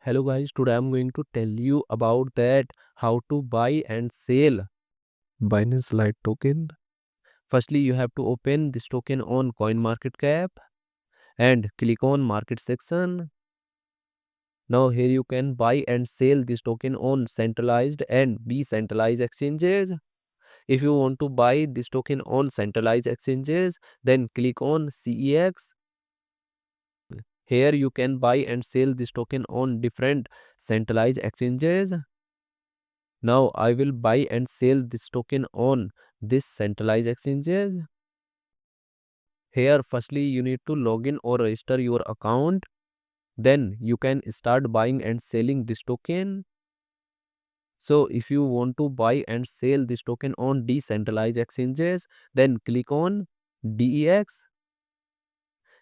Hello guys, today I'm going to tell you about that how to buy and sell Binance Lite token. Firstly, you have to open this token on CoinMarketCap and click on market section. Now here you can buy and sell this token on centralized and decentralized exchanges. If you want to buy this token on centralized exchanges, then click on CEX. Here you can buy and sell this token on different centralized exchanges. Now I will buy and sell this token on this centralized exchanges. Here firstly you need to log in or register your account. Then you can start buying and selling this token. So if you want to buy and sell this token on decentralized exchanges, then click on DEX.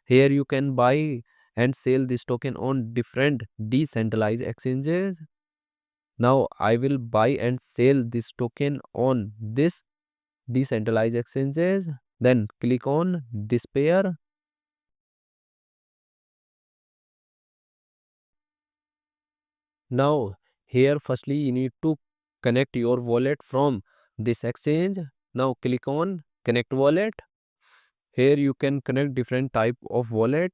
Here you can buy and sell this token on different decentralized exchanges. Now I will buy and sell this token on this decentralized exchanges. Then click on this pair. Now here firstly you need to connect your wallet from this exchange. Now click on connect wallet. Here you can connect different type of wallet,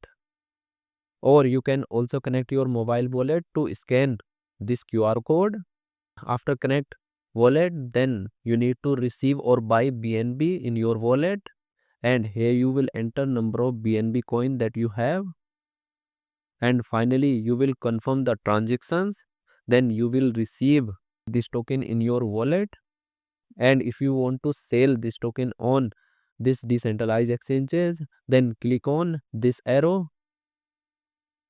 or you can also connect your mobile wallet to scan this QR code. After connect wallet, then you need to receive or buy BNB in your wallet, and here you will enter number of BNB coin that you have, and finally you will confirm the transactions. Then you will receive this token in your wallet. And if you want to sell this token on this decentralized exchanges, then click on this arrow,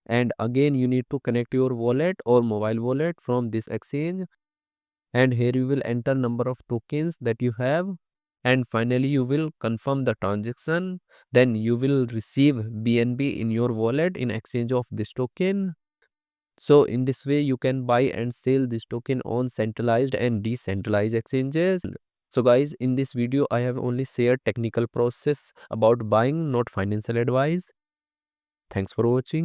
and again you need to connect your wallet or mobile wallet from this exchange, and here you will enter number of tokens that you have, and finally you will confirm the transaction. Then you will receive BNB in your wallet in exchange of this token. So in this way you can buy and sell this token on centralized and decentralized exchanges. So guys, in this video I have only shared technical process about buying, not financial advice. Thanks for watching.